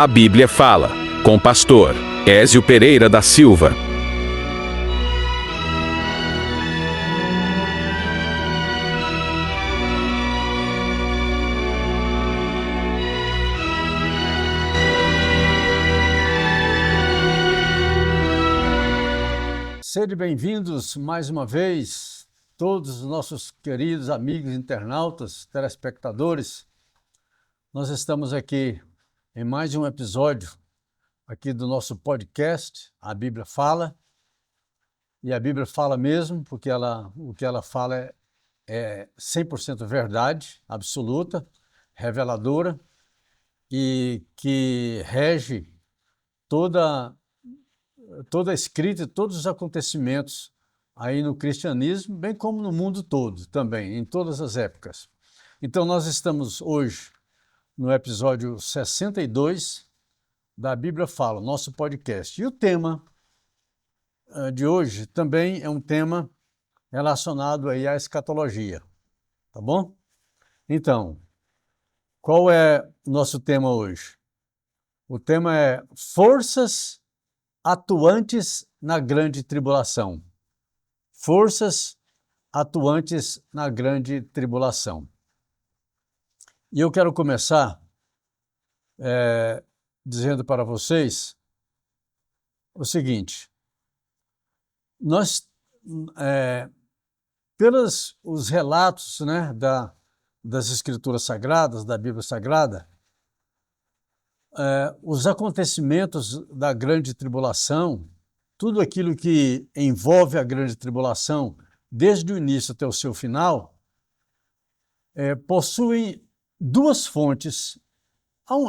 A Bíblia Fala, com o pastor Ézio Pereira da Silva. Sejam bem-vindos mais uma vez, todos os nossos queridos amigos internautas, telespectadores. Nós estamos aqui em mais um episódio aqui do nosso podcast, A Bíblia Fala. E a Bíblia fala mesmo, porque o que ela fala é 100% verdade, absoluta, reveladora, e que rege toda a escrita, todos os acontecimentos aí no cristianismo, bem como no mundo todo também, em todas as épocas. Então nós estamos hoje no episódio 62 da Bíblia Fala, nosso podcast. E o tema de hoje também é um tema relacionado aí à escatologia, tá bom? Então, qual é o nosso tema hoje? O tema é forças atuantes na grande tribulação. Forças atuantes na grande tribulação. E eu quero começar dizendo para vocês o seguinte: nós, pelos os relatos, né, das Escrituras Sagradas, da Bíblia Sagrada, os acontecimentos da grande tribulação, tudo aquilo que envolve a grande tribulação, desde o início até o seu final, possuem duas fontes.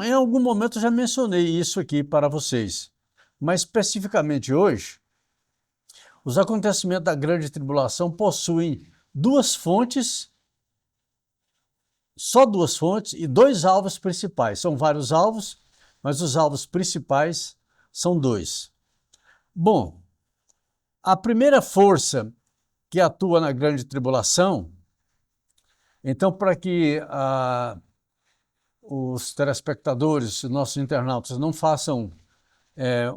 Em algum momento eu já mencionei isso aqui para vocês, mas especificamente hoje, os acontecimentos da grande tribulação possuem duas fontes, só duas fontes e dois alvos principais. São vários alvos, mas os alvos principais são dois. Bom, a primeira força que atua na grande tribulação, então, para que os telespectadores, nossos internautas, não façam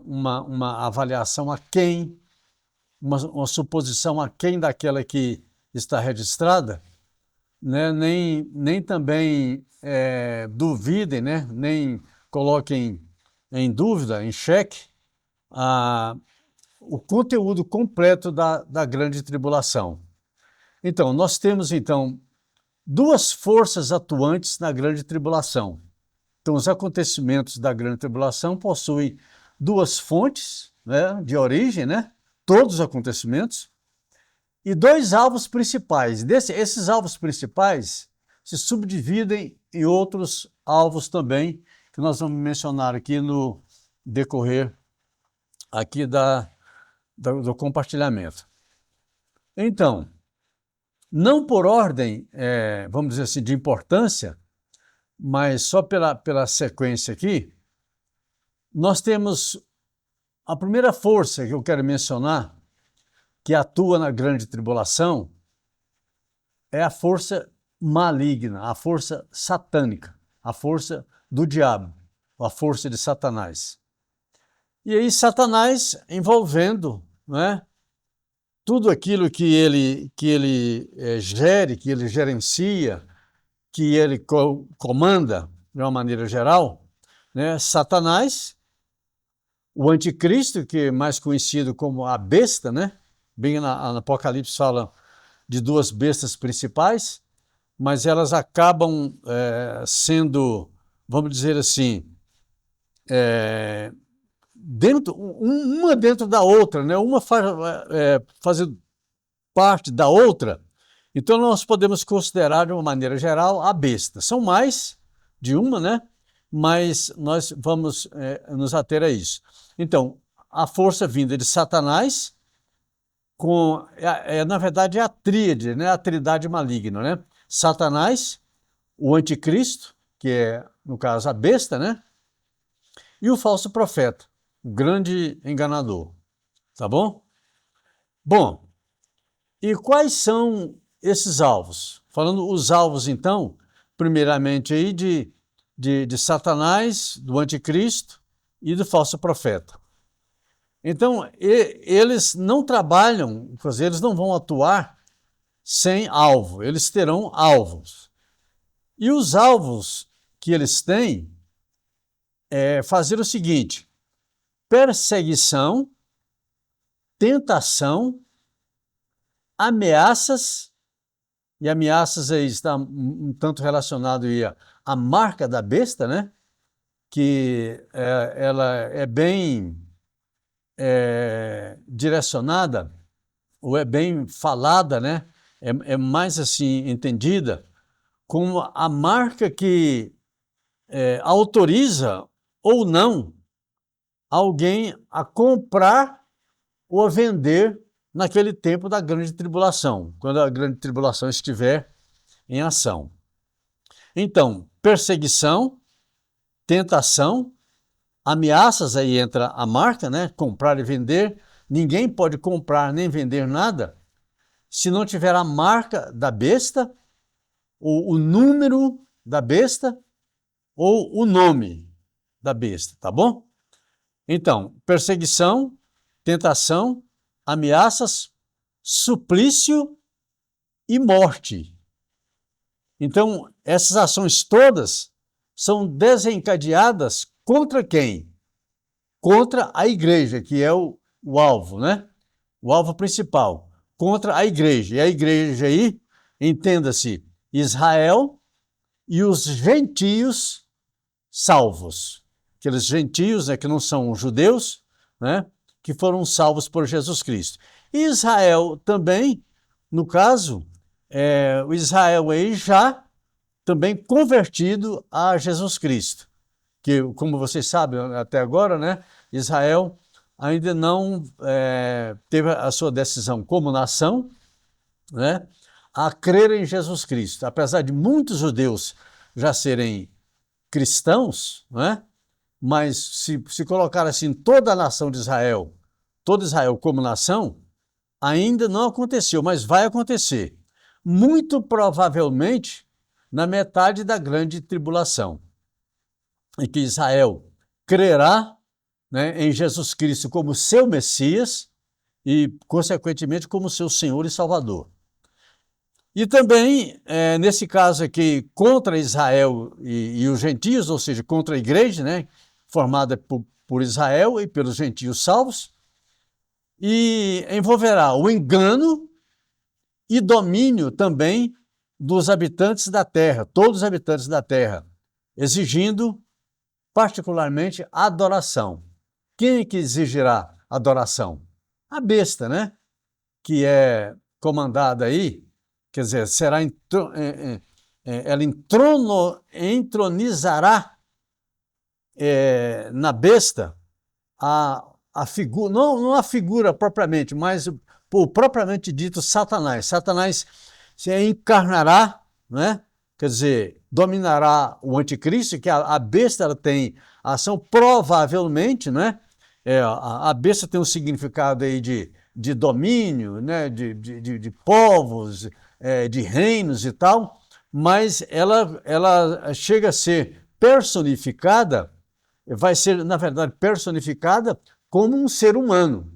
uma avaliação aquém, uma suposição aquém daquela que está registrada, né? Nem também duvidem, né? Nem coloquem em dúvida, em xeque, o conteúdo completo da grande tribulação. Então, nós temos, duas forças atuantes na grande tribulação. Então, os acontecimentos da grande tribulação possuem duas fontes, né, de origem, né, todos os acontecimentos, e dois alvos principais. Esses alvos principais se subdividem em outros alvos também, que nós vamos mencionar aqui no decorrer aqui do compartilhamento. Então, não por ordem, vamos dizer assim, de importância, mas só pela sequência aqui, nós temos a primeira força que eu quero mencionar, que atua na grande tribulação, é a força maligna, a força satânica, a força do diabo, a força de Satanás. E aí Satanás envolvendo, né, tudo aquilo que ele gere, que ele gerencia, que ele comanda de uma maneira geral, né? Satanás, o anticristo, que é mais conhecido como a besta, né? Bem no Apocalipse fala de duas bestas principais, mas elas acabam sendo, vamos dizer assim, uma dentro da outra, né? Uma fazendo parte da outra. Então nós podemos considerar de uma maneira geral a besta. São mais de uma, né? Mas nós vamos nos ater a isso. Então, a força vinda de Satanás, na verdade é a tríade, né? A trindade maligna, né? Satanás, o anticristo, que é, no caso, a besta, né? E o falso profeta, o grande enganador. Tá bom? Bom, e quais são esses alvos? Falando os alvos, então, primeiramente aí de Satanás, do anticristo e do falso profeta. Então, eles não trabalham, quer dizer, eles não vão atuar sem alvo, eles terão alvos. E os alvos que eles têm é fazer o seguinte: perseguição, tentação, ameaças, e ameaças aí está um tanto relacionado aí à marca da besta, né? Que ela é bem direcionada, ou é bem falada, né? É mais assim entendida como a marca que autoriza ou não alguém a comprar ou a vender naquele tempo da grande tribulação, quando a grande tribulação estiver em ação. Então, perseguição, tentação, ameaças, aí entra a marca, né? Comprar e vender. Ninguém pode comprar nem vender nada se não tiver a marca da besta, ou o número da besta, ou o nome da besta, tá bom? Então, perseguição, tentação, ameaças, suplício e morte. Então, essas ações todas são desencadeadas contra quem? Contra a igreja, que é o alvo, né? O alvo principal, contra a igreja. E a igreja aí, entenda-se, Israel e os gentios salvos. Aqueles gentios, né, que não são judeus, né, que foram salvos por Jesus Cristo. E Israel também, no caso, o Israel aí já também convertido a Jesus Cristo. Que, como vocês sabem até agora, né, Israel ainda não teve a sua decisão como nação, né, a crer em Jesus Cristo. Apesar de muitos judeus já serem cristãos, né, mas se colocar assim toda a nação de Israel, todo Israel como nação, ainda não aconteceu, mas vai acontecer. Muito provavelmente na metade da grande tribulação, em que Israel crerá, né, em Jesus Cristo como seu Messias e, consequentemente, como seu Senhor e Salvador. E também, nesse caso aqui, contra Israel e os gentios, ou seja, contra a igreja, né, formada por Israel e pelos gentios salvos, e envolverá o engano e domínio também dos habitantes da terra, todos os habitantes da terra, exigindo particularmente adoração. Quem é que exigirá adoração? A besta, né? Que é comandada aí, quer dizer, ela entronizará na besta a figura, não a figura propriamente, mas o propriamente dito Satanás. Satanás se encarnará, né? Quer dizer, dominará o anticristo, que a besta ela tem ação, provavelmente, né? A besta tem um significado aí de domínio, né? de povos, de reinos e tal, mas ela chega a ser personificada, vai ser, na verdade, personificada como um ser humano,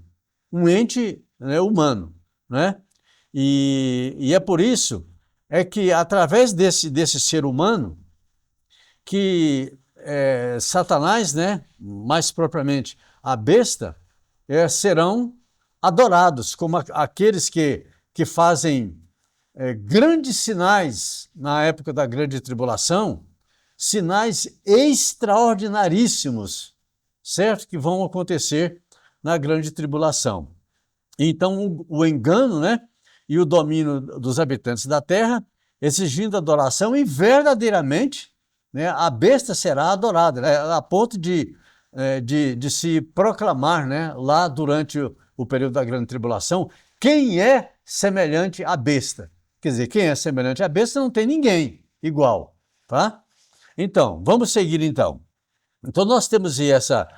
um ente, né, humano, né? E é por isso que, através desse ser humano, que Satanás, né, mais propriamente a besta, serão adorados como aqueles que fazem grandes sinais na época da grande tribulação, sinais extraordinaríssimos, certo? Que vão acontecer na grande tribulação. Então, o engano, né, e o domínio dos habitantes da terra, exigindo adoração, e verdadeiramente, né, a besta será adorada, né, a ponto de se proclamar, né, lá durante o período da grande tribulação, quem é semelhante à besta. Quer dizer, quem é semelhante à besta não tem ninguém igual, tá? Então, vamos seguir então. Então, nós temos aí essa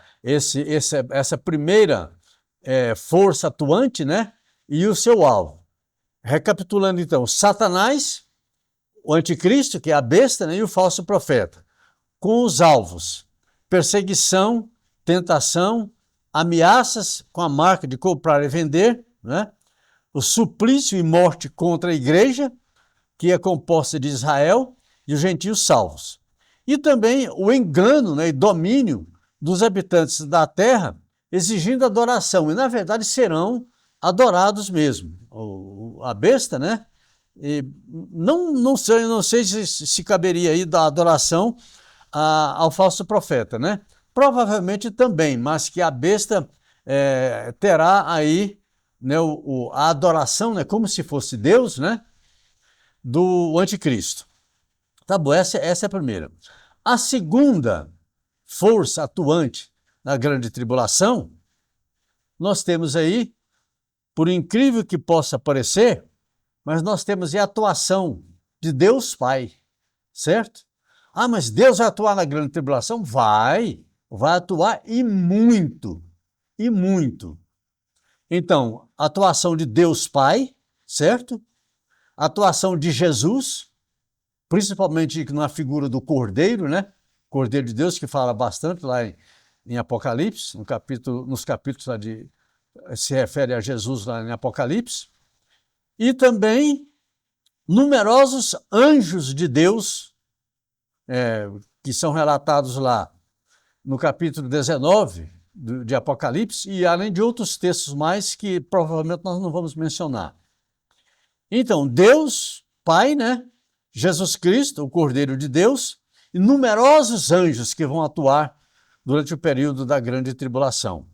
primeira força atuante, né, e o seu alvo. Recapitulando então, Satanás, o anticristo, que é a besta, né, e o falso profeta. com os alvos: perseguição, tentação, ameaças com a marca de comprar e vender, né? O suplício e morte contra a igreja, que é composta de Israel e os gentios salvos. E também o engano, né, e domínio dos habitantes da terra, exigindo adoração. E, na verdade, serão adorados mesmo. A besta, né? E não sei se caberia aí da adoração ao falso profeta, né? Provavelmente também, mas que a besta terá aí, né, a adoração, né, como se fosse Deus, né, do anticristo. Tá bom, essa é a primeira. A segunda força atuante na grande tribulação, nós temos aí, por incrível que possa parecer, mas nós temos a atuação de Deus Pai, certo? Ah, mas Deus vai atuar na grande tribulação? Vai atuar e muito, e muito. Então, a atuação de Deus Pai, certo? A atuação de Jesus, principalmente na figura do Cordeiro, né? Cordeiro de Deus, que fala bastante lá em Apocalipse, nos capítulos lá se refere a Jesus lá em Apocalipse. E também numerosos anjos de Deus, que são relatados lá no capítulo 19 de Apocalipse, e além de outros textos mais que provavelmente nós não vamos mencionar. Então, Deus, Pai, né? Jesus Cristo, o Cordeiro de Deus, e numerosos anjos que vão atuar durante o período da grande tribulação.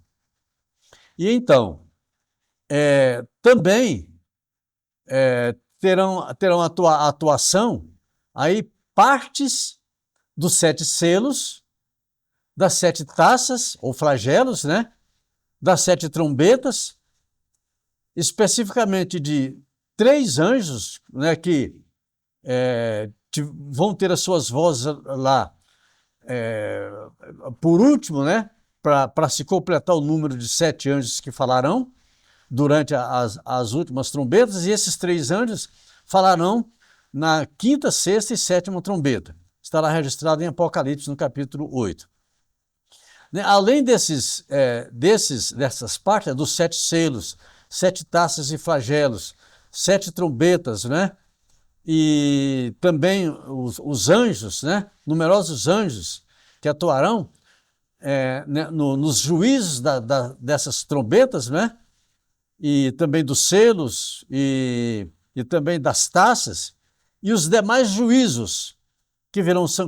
E então, também terão atuação aí partes dos 7 selos, das 7 taças, ou flagelos, né? Das 7 trombetas, especificamente de 3 anjos, né, que vão ter as suas vozes lá por último, né, para se completar o número de 7 anjos que falarão durante as últimas trombetas, e esses 3 anjos falarão na 5ª, 6ª e 7ª trombeta. Estará registrado em Apocalipse, no capítulo 8. Além dessas partes, dos 7 selos, 7 taças e flagelos, 7 trombetas, né? E também os anjos, né? Numerosos anjos que atuarão né, nos juízos dessas trombetas, né? E também dos selos e também das taças, e os demais juízos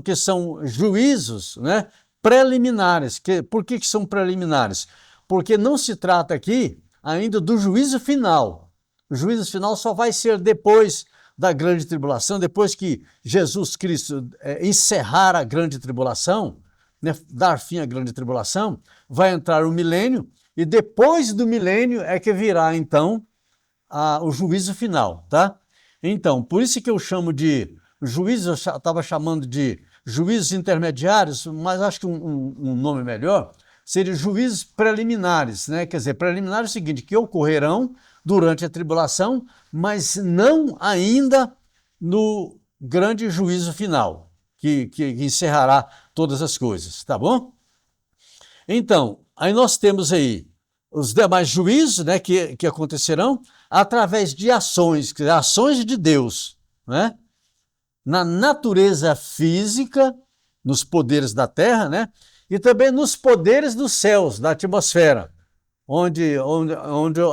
que são juízos, né, preliminares. Por que são preliminares? Porque não se trata aqui ainda do juízo final. O juízo final só vai ser depois da grande tribulação, depois que Jesus Cristo encerrar a grande tribulação, né, dar fim à grande tribulação, vai entrar o milênio, e depois do milênio é que virá, então, o juízo final, tá? Então, por isso que eu chamo de juízos, eu estava chamando de juízos intermediários, mas acho que um nome melhor seria juízos preliminares, né? Quer dizer, preliminares é o seguinte, que ocorrerão durante a tribulação, mas não ainda no grande juízo final, que encerrará todas as coisas, tá bom? Então, aí nós temos aí os demais juízos, né, que acontecerão através de ações de Deus, né, na natureza física, nos poderes da terra, né, e também nos poderes dos céus, da atmosfera, onde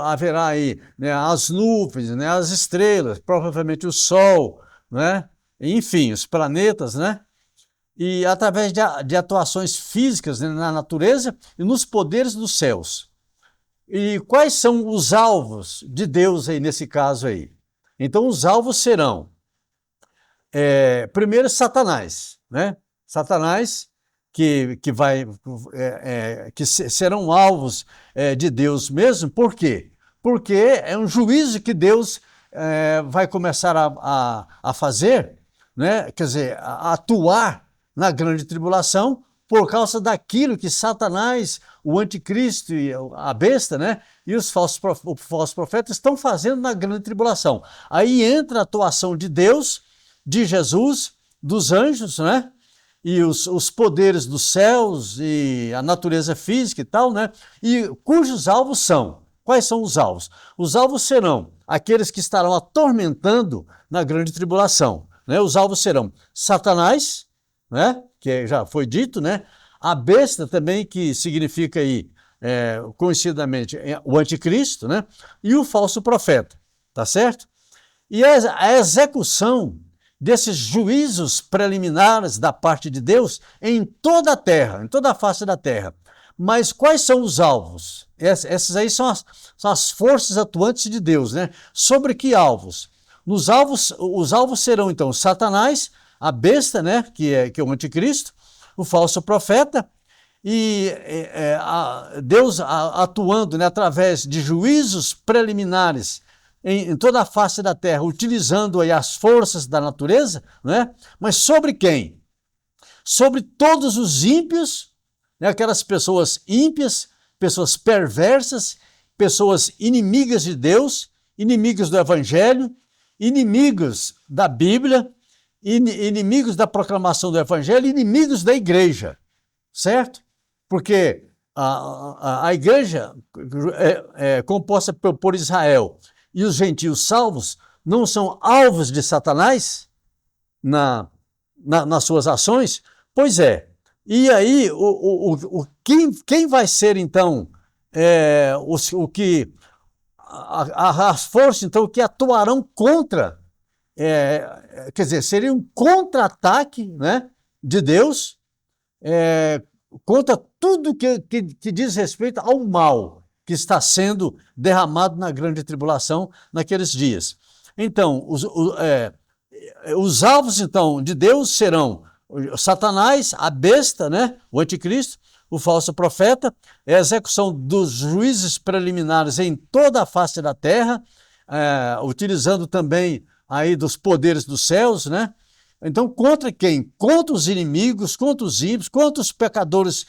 haverá aí, né, as nuvens, né, as estrelas, provavelmente o Sol, né, enfim, os planetas, né, e através de atuações físicas, né, na natureza e nos poderes dos céus. E quais são os alvos de Deus aí nesse caso aí? Então os alvos serão, primeiro, Satanás, né? Satanás que serão alvos de Deus mesmo. Por quê? Porque é um juízo que Deus vai começar a fazer, né? Quer dizer, a atuar na grande tribulação, por causa daquilo que Satanás, o anticristo e a besta, né, e os falsos profetas estão fazendo na grande tribulação. Aí entra a atuação de Deus, de Jesus, dos anjos, né, e os poderes dos céus e a natureza física e tal, né? E cujos alvos são? Quais são os alvos? Os alvos serão aqueles que estarão atormentando na grande tribulação, né? Os alvos serão Satanás, né? Que já foi dito, né? A besta também, que significa aí, conhecidamente, o anticristo, né? E o falso profeta, tá certo? E a execução desses juízos preliminares da parte de Deus em toda a terra, em toda a face da terra. Mas quais são os alvos? Essas aí são as forças atuantes de Deus, né? Sobre que alvos? Os alvos serão, então, Satanás, a besta, né? Que é o anticristo, o falso profeta, e Deus atuando, né, através de juízos preliminares em toda a face da terra, utilizando aí as forças da natureza, né? Mas sobre quem? Sobre todos os ímpios, né? Aquelas pessoas ímpias, pessoas perversas, pessoas inimigas de Deus, inimigos do Evangelho, inimigos da Bíblia, inimigos da proclamação do Evangelho, inimigos da igreja, certo? Porque a igreja é composta por Israel e os gentios salvos não são alvos de Satanás nas suas ações? Pois é. E aí, quem vai ser, então, as forças, então, que atuarão contra, quer dizer, seria um contra-ataque, né, de Deus, contra tudo que diz respeito ao mal que está sendo derramado na grande tribulação naqueles dias. Então, os alvos, então, de Deus serão Satanás, a besta, né, o anticristo, o falso profeta, a execução dos juízes preliminares em toda a face da terra, utilizando também aí dos poderes dos céus, né? Então, contra quem? Contra os inimigos, contra os ímpios, contra os pecadores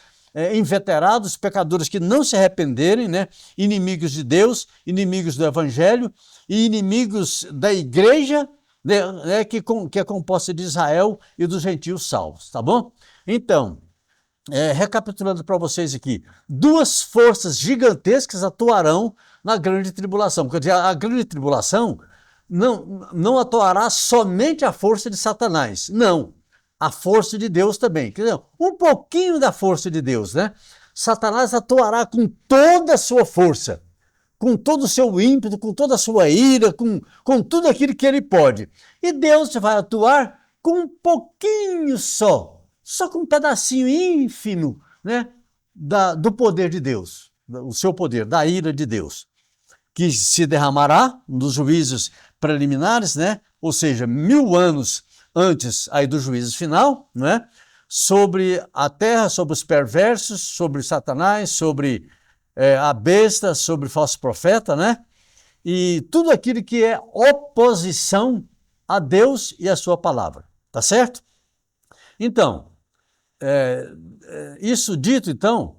inveterados, pecadores que não se arrependerem, né? Inimigos de Deus, inimigos do Evangelho e inimigos da igreja, né? que é composta de Israel e dos gentios salvos, tá bom? Então, recapitulando para vocês aqui, duas forças gigantescas atuarão na grande tribulação, porque a grande tribulação não atuará somente a força de Satanás, não, a força de Deus também, quer dizer, um pouquinho da força de Deus, né? Satanás atuará com toda a sua força, com todo o seu ímpeto, com toda a sua ira, com tudo aquilo que ele pode. E Deus vai atuar com um pouquinho só com um pedacinho ínfimo, né, do poder de Deus, o seu poder, da ira de Deus, que se derramará nos juízos preliminares, né, ou seja, 1000 anos antes aí do juízo final, né, sobre a terra, sobre os perversos, sobre Satanás, sobre a besta, sobre o falso profeta, né, e tudo aquilo que é oposição a Deus e a sua palavra, tá certo? Então, isso dito, então,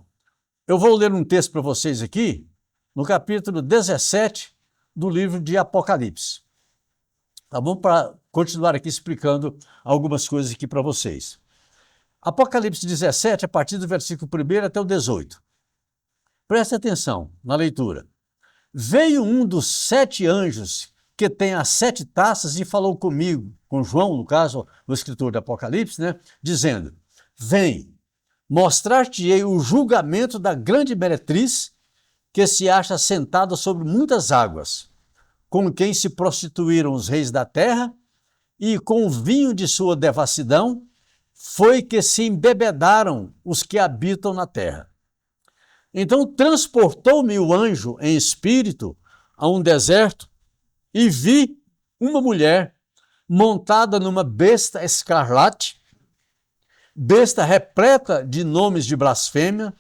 eu vou ler um texto para vocês aqui, no capítulo 17 do livro de Apocalipse. Tá bom? Para continuar aqui explicando algumas coisas aqui para vocês. Apocalipse 17, a partir do versículo 1 até o 18. Preste atenção na leitura. Veio um dos 7 anjos que tem as 7 taças e falou comigo, com João, no caso, o escritor do Apocalipse, né, dizendo: Vem, mostrar-te-ei o julgamento da grande meretriz que se acha sentada sobre muitas águas, com quem se prostituíram os reis da terra, e com o vinho de sua devassidão foi que se embebedaram os que habitam na terra. Então transportou-me o anjo em espírito a um deserto e vi uma mulher montada numa besta escarlate, besta repleta de nomes de blasfêmia,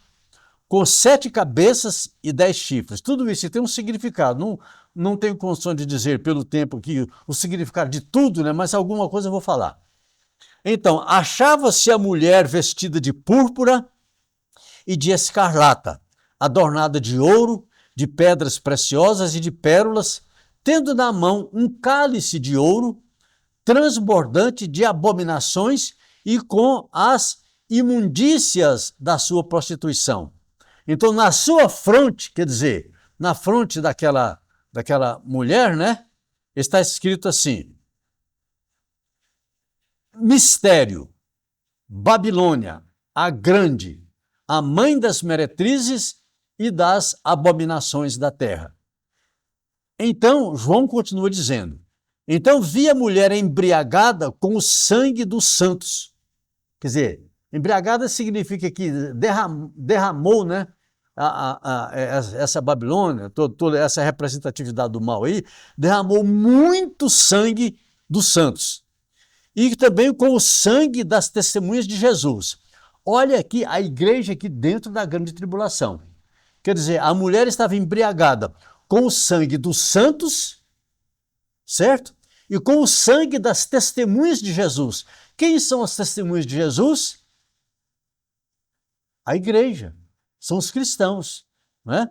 com 7 cabeças e 10 chifres. Tudo isso tem um significado. Não tenho condição de dizer pelo tempo aqui o significado de tudo, né? Mas alguma coisa eu vou falar. Então, achava-se a mulher vestida de púrpura e de escarlata, adornada de ouro, de pedras preciosas e de pérolas, tendo na mão um cálice de ouro, transbordante de abominações e com as imundícias da sua prostituição. Então, na sua fronte, quer dizer, na fronte daquela mulher, né, está escrito assim: mistério, Babilônia, a grande, a mãe das meretrizes e das abominações da terra. Então, João continua dizendo: então vi a mulher embriagada com o sangue dos santos. Quer dizer, embriagada significa que derramou, né, essa Babilônia, toda essa representatividade do mal aí, derramou muito sangue dos santos. E também com o sangue das testemunhas de Jesus. Olha aqui a igreja aqui dentro da grande tribulação. Quer dizer, a mulher estava embriagada com o sangue dos santos, certo? E com o sangue das testemunhas de Jesus. Quem são as testemunhas de Jesus? A igreja. São os cristãos, né?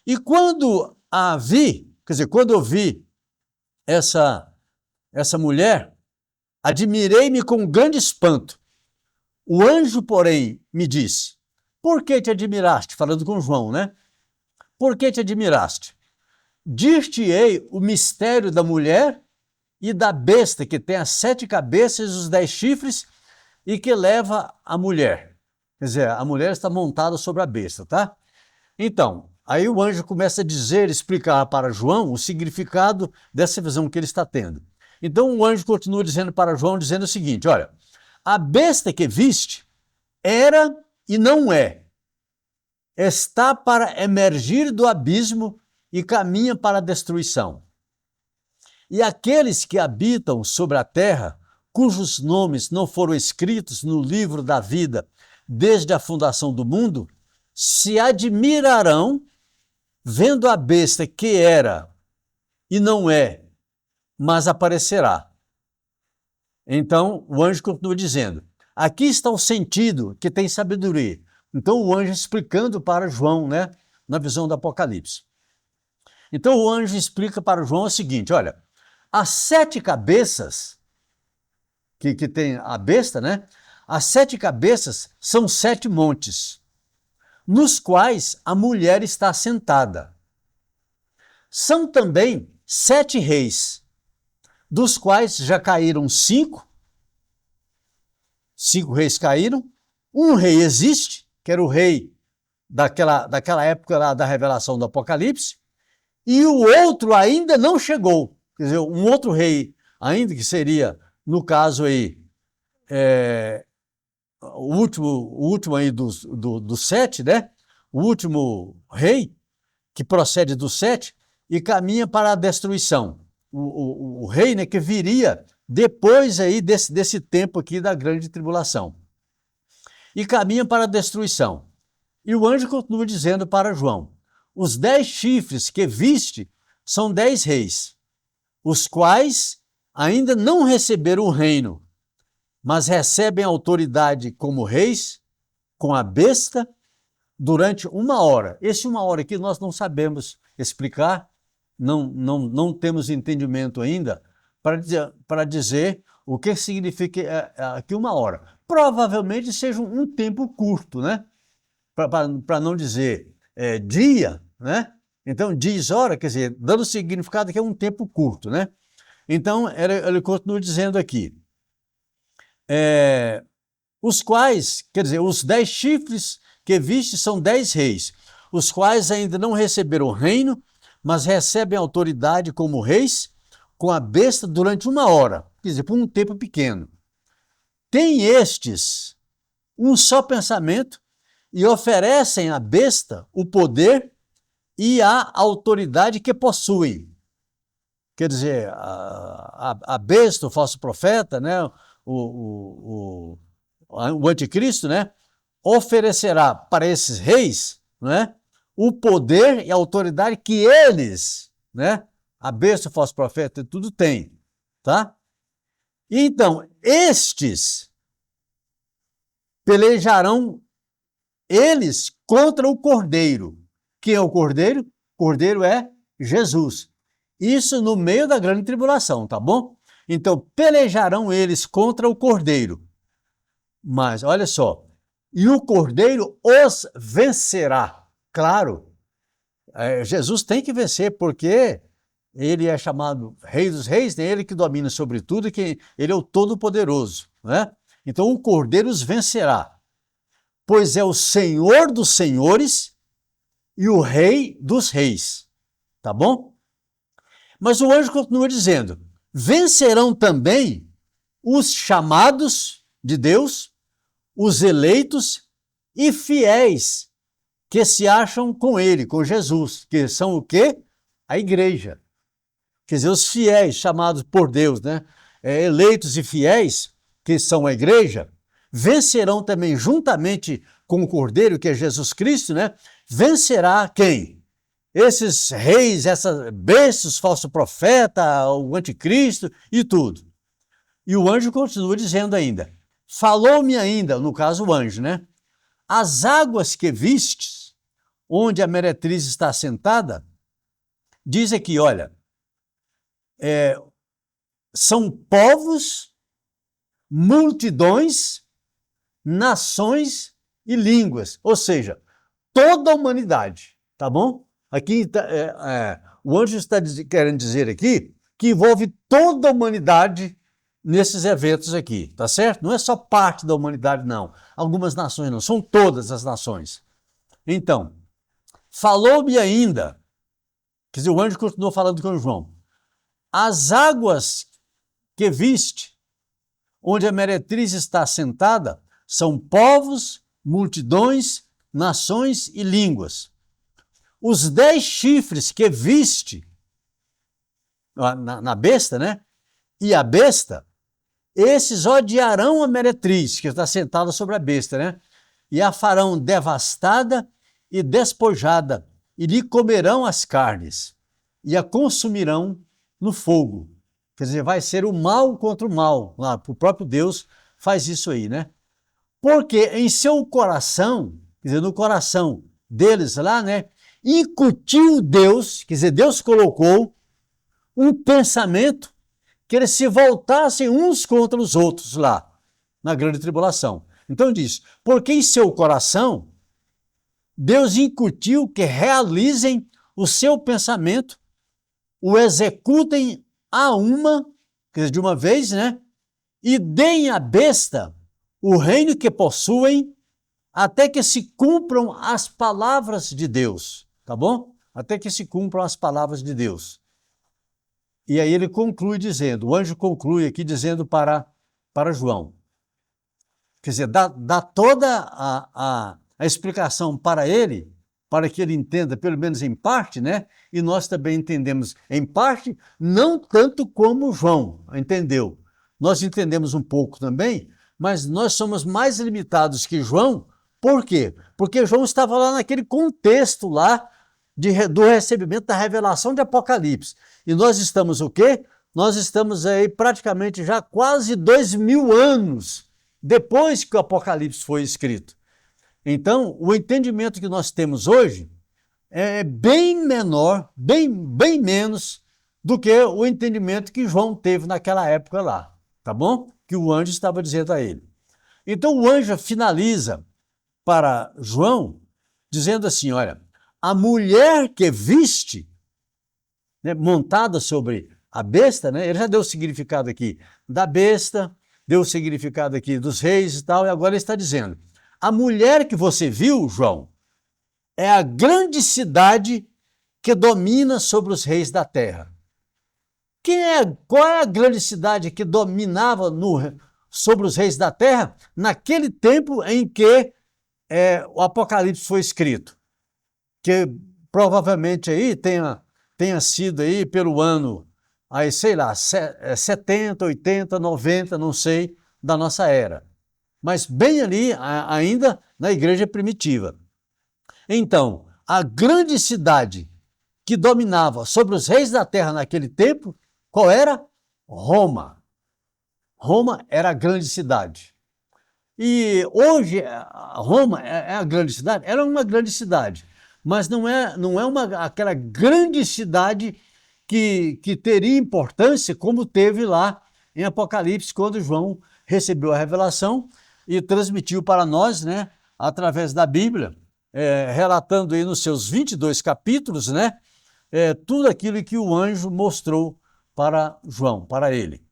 E quando a vi, quer dizer, quando eu vi essa mulher, admirei-me com grande espanto. O anjo, porém, me disse: por que te admiraste? Falando com João, né? Por que te admiraste? Dir-te-ei o mistério da mulher e da besta que tem as 7 cabeças e os 10 chifres e que leva a mulher. Quer dizer, a mulher está montada sobre a besta, tá? Então, aí o anjo começa a dizer, explicar para João o significado dessa visão que ele está tendo. Então o anjo continua dizendo para João, dizendo o seguinte: olha, a besta que viste era e não é, está para emergir do abismo e caminha para a destruição. E aqueles que habitam sobre a terra, cujos nomes não foram escritos no livro da vida desde a fundação do mundo, se admirarão vendo a besta que era e não é, mas aparecerá. Então, o anjo continua dizendo: aqui está o sentido que tem sabedoria. Então, o anjo explicando para João, né, na visão do Apocalipse. Então, o anjo explica para João o seguinte: olha, as 7 cabeças que tem a besta, né? As 7 cabeças são 7 montes, nos quais a mulher está sentada. São também 7 reis, dos quais já caíram 5. 5 reis caíram. Um rei existe, que era o rei daquela época lá da revelação do Apocalipse, e o outro ainda não chegou. Quer dizer, um outro rei ainda, que seria, no caso aí, o último aí dos 7, né? O último rei, que procede dos 7 e caminha para a destruição. O rei, né, que viria depois aí desse tempo aqui da grande tribulação. E caminha para a destruição. E o anjo continua dizendo para João: os 10 chifres que viste são 10 reis, os quais ainda não receberam o reino, mas recebem autoridade como reis, com a besta, durante 1 hora. Esse 1 hora aqui nós não sabemos explicar, não temos entendimento ainda para dizer o que significa aqui 1 hora. Provavelmente seja um tempo curto, né? Para não dizer dia, né? Então, diz hora, quer dizer, dando significado que é um tempo curto, né? Então, ele continua dizendo aqui, os quais, quer dizer, os 10 chifres que viste são 10 reis, os quais ainda não receberam o reino, mas recebem autoridade como reis, com a besta durante 1 hora, quer dizer, por um tempo pequeno. Tem estes um só pensamento e oferecem à besta o poder e a autoridade que possuem. Quer dizer, a besta, o falso profeta, né, o anticristo, né, oferecerá para esses reis, né, o poder e a autoridade que eles, né, a besta, o falso profeta, tudo tem, tá? Então, estes pelejarão eles contra o Cordeiro. Quem é o Cordeiro? O Cordeiro é Jesus. Isso no meio da grande tribulação, tá bom? Então, pelejarão eles contra o Cordeiro. Mas, olha só, e o Cordeiro os vencerá. Claro, Jesus tem que vencer, porque ele é chamado Rei dos Reis, né? Ele que domina sobre tudo, que ele é o Todo-Poderoso, né? Então o Cordeiro os vencerá, pois é o Senhor dos senhores e o Rei dos reis. Tá bom? Mas o anjo continua dizendo: vencerão também os chamados de Deus, os eleitos e fiéis que se acham com ele, com Jesus, que são o quê? A igreja. Quer dizer, os fiéis chamados por Deus, né? Eleitos e fiéis, que são a igreja, vencerão também juntamente com o Cordeiro, que é Jesus Cristo, né? Vencerá quem? Esses reis, essas bestas, falso profeta, o anticristo e tudo. E o anjo continua dizendo ainda: falou-me ainda, no caso o anjo, né? As águas que vistes, onde a meretriz está sentada, diz aqui, olha, são povos, multidões, nações e línguas, ou seja, toda a humanidade, tá bom? Aqui o anjo está querendo dizer aqui que envolve toda a humanidade nesses eventos aqui, tá certo? Não é só parte da humanidade, não. Algumas nações não, são todas as nações. Então, falou-me ainda, quer dizer, o anjo continuou falando com João, as águas que viste, onde a meretriz está sentada, são povos, multidões, nações e línguas. Os 10 chifres que viste na besta, né? E a besta, esses odiarão a meretriz, que está sentada sobre a besta, né? E a farão devastada e despojada, e lhe comerão as carnes, e a consumirão no fogo. Quer dizer, vai ser o mal contra o mal. Lá, o próprio Deus faz isso aí, né? Porque em seu coração, quer dizer, no coração deles lá, né? Incutiu Deus, quer dizer, Deus colocou um pensamento que eles se voltassem uns contra os outros lá, na grande tribulação. Então diz, porque em seu coração, Deus incutiu que realizem o seu pensamento, o executem quer dizer, de uma vez, né? E deem à besta o reino que possuem, até que se cumpram as palavras de Deus, tá bom? Até que se cumpram as palavras de Deus. E aí ele conclui dizendo, o anjo conclui aqui dizendo para João, quer dizer, dá toda a explicação para ele, para que ele entenda, pelo menos em parte, né? E nós também entendemos em parte, não tanto como João entendeu. Nós entendemos um pouco também, mas nós somos mais limitados que João. Por quê? Porque João estava lá naquele contexto lá do recebimento da revelação de Apocalipse. E nós estamos o quê? Nós estamos aí praticamente já quase 2000 anos depois que o Apocalipse foi escrito. Então, o entendimento que nós temos hoje é bem menor, bem menos do que o entendimento que João teve naquela época lá, tá bom? Que o anjo estava dizendo a ele. Então, o anjo finaliza para João dizendo assim, olha, a mulher que viste, né, montada sobre a besta, né, ele já deu o significado aqui da besta, deu o significado aqui dos reis e tal, e agora ele está dizendo, a mulher que você viu, João, é a grande cidade que domina sobre os reis da terra. Qual é a grande cidade que dominava sobre os reis da terra naquele tempo em que o Apocalipse foi escrito? Que provavelmente aí tenha sido aí pelo ano, aí, sei lá, 70, 80, 90, não sei, da nossa era. Mas bem ali, ainda na igreja primitiva. Então, a grande cidade que dominava sobre os reis da terra naquele tempo, qual era? Roma. Roma era a grande cidade. E hoje, Roma é a grande cidade? Ela é uma grande cidade, mas não é aquela grande cidade que teria importância como teve lá em Apocalipse, quando João recebeu a revelação. e transmitiu para nós, né, através da Bíblia, relatando aí nos seus 22 capítulos, né, tudo aquilo que o anjo mostrou para João, para ele.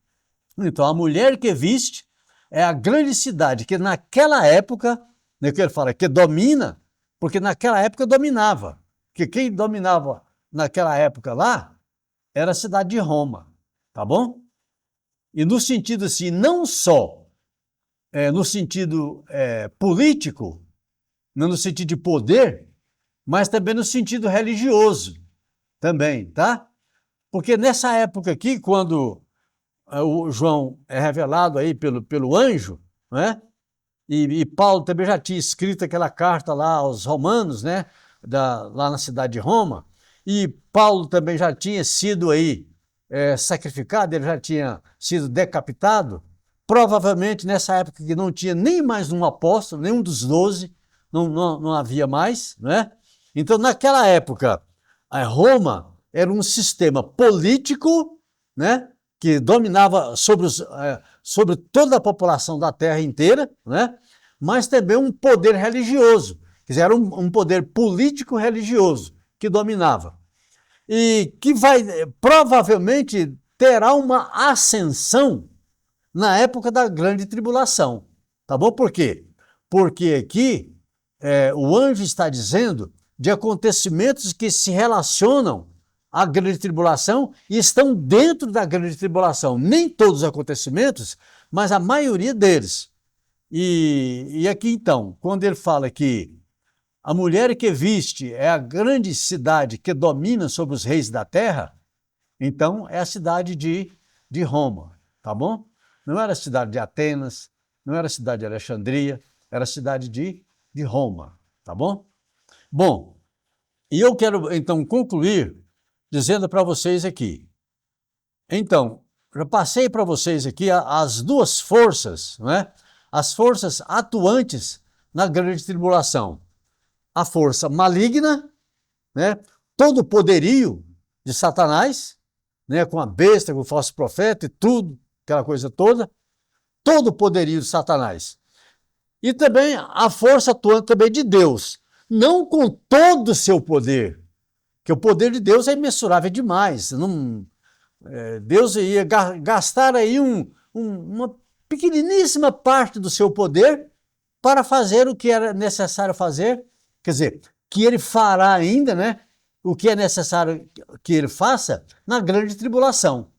Então, a mulher que viste é a grande cidade que naquela época, né, que ele fala, que domina, porque naquela época dominava. Porque quem dominava naquela época lá era a cidade de Roma, tá bom? E no sentido assim, não só no sentido político, não no sentido de poder, mas também no sentido religioso, também, tá? Porque nessa época aqui, quando o João é revelado aí pelo anjo, né? E Paulo também já tinha escrito aquela carta lá aos romanos, né? Lá na cidade de Roma, e Paulo também já tinha sido aí sacrificado, ele já tinha sido decapitado, provavelmente nessa época que não tinha nem mais um apóstolo, nenhum dos 12, não havia mais, né? Então naquela época, Roma era um sistema político, né? Que dominava sobre toda a população da terra inteira, né? Mas também um poder religioso, quer dizer, era um poder político-religioso que dominava. E que provavelmente terá uma ascensão na época da grande tribulação, tá bom? Por quê? Porque aqui o anjo está dizendo de acontecimentos que se relacionam à grande tribulação e estão dentro da grande tribulação. Nem todos os acontecimentos, mas a maioria deles. E aqui então, quando ele fala que a mulher que viste é a grande cidade que domina sobre os reis da terra, então é a cidade de Roma, tá bom? Não era a cidade de Atenas, não era a cidade de Alexandria, era a cidade de Roma, tá bom? Bom, e eu quero então concluir dizendo para vocês aqui. Então, já passei para vocês aqui as duas forças, né? As forças atuantes na grande tribulação. A força maligna, né? Todo o poderio de Satanás, né? Com a besta, com o falso profeta e tudo, aquela coisa toda. Todo o poderio de Satanás. E também a força atuante também de Deus. Não com todo o seu poder, que o poder de Deus é imensurável demais. Deus ia gastar aí uma pequeniníssima parte do seu poder para fazer o que era necessário fazer, quer dizer, que ele fará ainda, né? O que é necessário que ele faça na grande tribulação.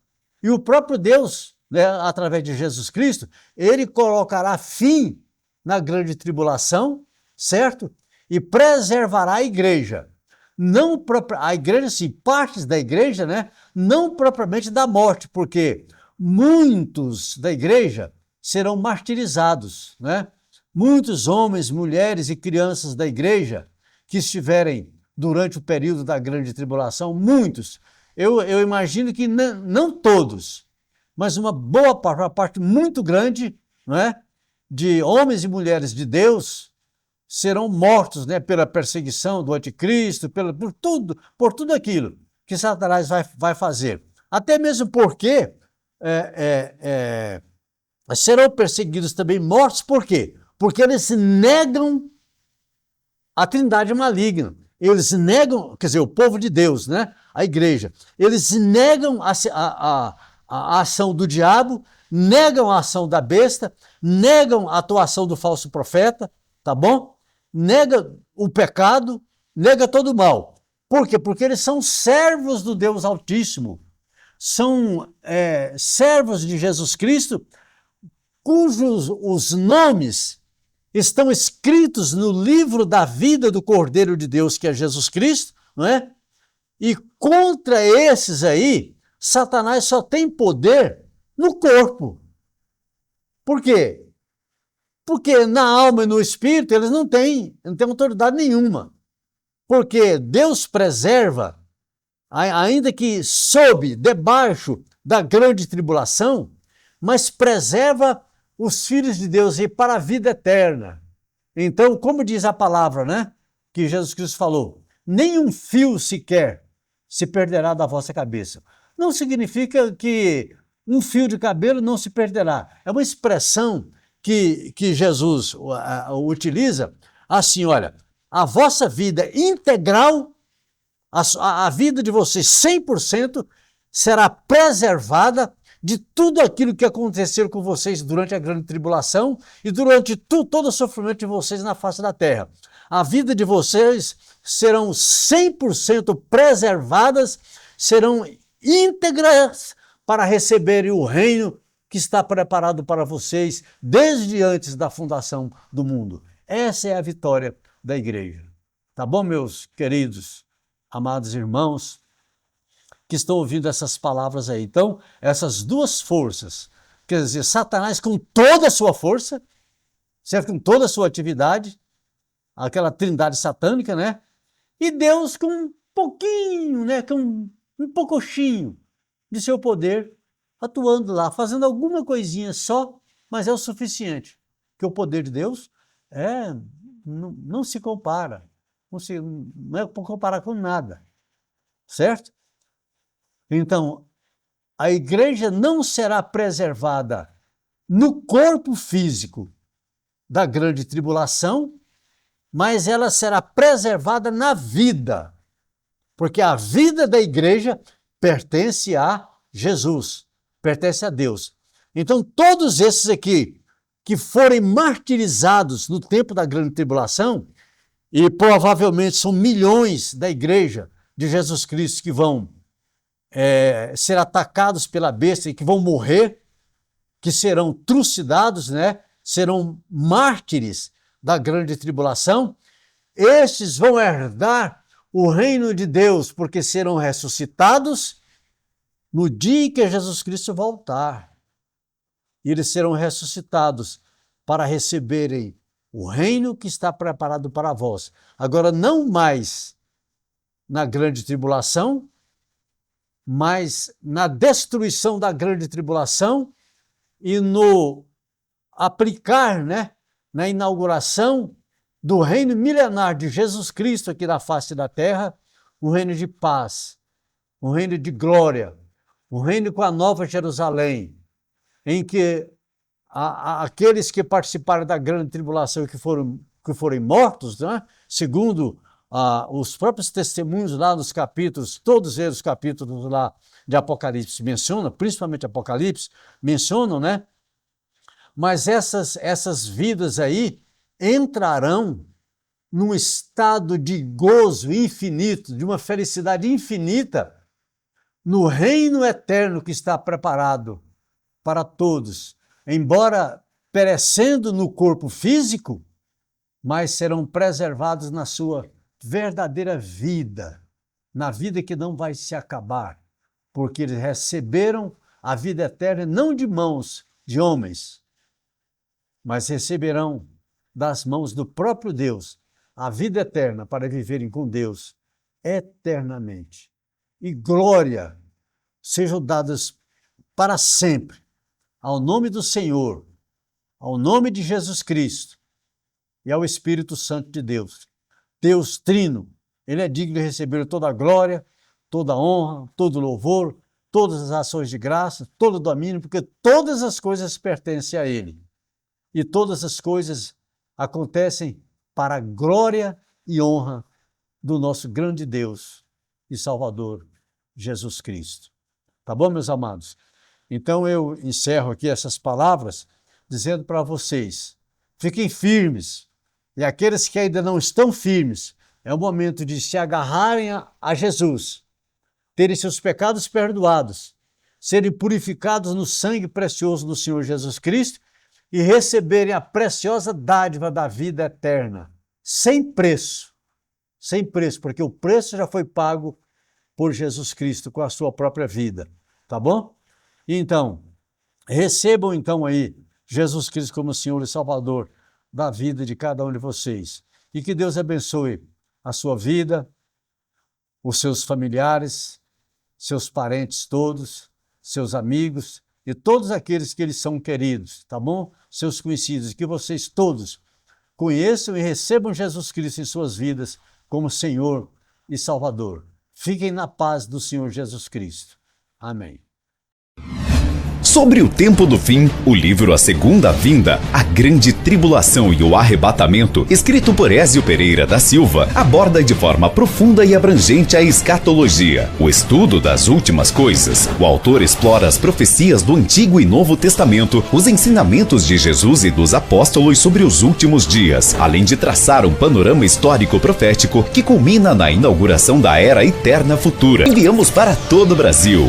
E o próprio Deus, né, através de Jesus Cristo, ele colocará fim na grande tribulação, certo? E preservará a igreja. Não a igreja, sim, partes da igreja, né? Não propriamente da morte, porque muitos da igreja serão martirizados, né? Muitos homens, mulheres e crianças da igreja que estiverem durante o período da grande tribulação, muitos, eu imagino que não todos, mas uma boa parte, uma parte muito grande, não é? De homens e mulheres de Deus serão mortos, né, pela perseguição do anticristo, por tudo aquilo que Satanás vai fazer. Até mesmo porque serão perseguidos também, mortos, por quê? Porque eles negam a trindade maligna. Eles negam, quer dizer, o povo de Deus, né, a igreja, eles negam a ação do diabo, negam a ação da besta, negam a atuação do falso profeta, tá bom? Nega o pecado, nega todo o mal. Por quê? Porque eles são servos do Deus Altíssimo, são servos de Jesus Cristo, cujos os nomes estão escritos no livro da vida do Cordeiro de Deus, que é Jesus Cristo, não é? E contra esses aí, Satanás só tem poder no corpo. Por quê? Porque na alma e no espírito eles não têm autoridade nenhuma. Porque Deus preserva, ainda que debaixo da grande tribulação, mas preserva os filhos de Deus e para a vida eterna. Então, como diz a palavra, né, que Jesus Cristo falou, nenhum fio sequer se perderá da vossa cabeça. Não significa que um fio de cabelo não se perderá. É uma expressão que Jesus utiliza, assim, olha, a vossa vida integral, a vida de vocês 100% será preservada de tudo aquilo que aconteceu com vocês durante a grande tribulação e durante todo o sofrimento de vocês na face da terra. A vida de vocês serão 100% preservadas, serão íntegras para receberem o reino que está preparado para vocês desde antes da fundação do mundo. Essa é a vitória da igreja. Tá bom, meus queridos, amados irmãos, que estão ouvindo essas palavras aí? Então, essas duas forças, quer dizer, Satanás com toda a sua força, certo? Com toda a sua atividade, aquela trindade satânica, né? E Deus com um pouquinho, né? Com um poucochinho de seu poder, atuando lá, fazendo alguma coisinha só, mas é o suficiente. Porque o poder de Deus não se compara, não é para comparar com nada, certo? Então, a igreja não será preservada no corpo físico da grande tribulação, mas ela será preservada na vida, porque a vida da igreja pertence a Jesus, pertence a Deus. Então, todos esses aqui que forem martirizados no tempo da grande tribulação, e provavelmente são milhões da igreja de Jesus Cristo que vão ser atacados pela besta e que vão morrer, que serão trucidados, né? Serão mártires da grande tribulação, estes vão herdar o reino de Deus, porque serão ressuscitados no dia em que Jesus Cristo voltar. E eles serão ressuscitados para receberem o reino que está preparado para vós. Agora, não mais na grande tribulação, mas na destruição da grande tribulação e no aplicar, né, na inauguração do reino milenar de Jesus Cristo aqui na face da terra, um reino de paz, um reino de glória, um reino com a nova Jerusalém, em que aqueles que participaram da grande tribulação e que forem mortos, né, segundo os próprios testemunhos lá nos capítulos, todos eles os capítulos lá de Apocalipse mencionam, principalmente Apocalipse, mencionam, né? Mas essas vidas aí entrarão num estado de gozo infinito, de uma felicidade infinita, no reino eterno que está preparado para todos. Embora perecendo no corpo físico, mas serão preservados na sua verdadeira vida, na vida que não vai se acabar, porque eles receberam a vida eterna não de mãos de homens, mas receberão das mãos do próprio Deus a vida eterna para viverem com Deus eternamente. E glória sejam dadas para sempre ao nome do Senhor, ao nome de Jesus Cristo e ao Espírito Santo de Deus. Deus Trino, Ele é digno de receber toda a glória, toda a honra, todo o louvor, todas as ações de graça, todo o domínio, porque todas as coisas pertencem a Ele. E todas as coisas acontecem para a glória e honra do nosso grande Deus e Salvador, Jesus Cristo. Tá bom, meus amados? Então eu encerro aqui essas palavras dizendo para vocês, fiquem firmes. E aqueles que ainda não estão firmes, é o momento de se agarrarem a Jesus, terem seus pecados perdoados, serem purificados no sangue precioso do Senhor Jesus Cristo e receberem a preciosa dádiva da vida eterna, sem preço, porque o preço já foi pago por Jesus Cristo com a sua própria vida, tá bom? Então, recebam então aí Jesus Cristo como Senhor e Salvador da vida de cada um de vocês. E que Deus abençoe a sua vida, os seus familiares, seus parentes todos, seus amigos e todos aqueles que eles são queridos, tá bom? Seus conhecidos, que vocês todos conheçam e recebam Jesus Cristo em suas vidas como Senhor e Salvador. Fiquem na paz do Senhor Jesus Cristo. Amém. Sobre o tempo do fim, o livro A Segunda Vinda, a Grande Tribulação e o Arrebatamento, escrito por Ézio Pereira da Silva, aborda de forma profunda e abrangente a escatologia, o estudo das últimas coisas. O autor explora as profecias do Antigo e Novo Testamento, os ensinamentos de Jesus e dos apóstolos sobre os últimos dias, além de traçar um panorama histórico profético que culmina na inauguração da Era Eterna Futura. Enviamos para todo o Brasil.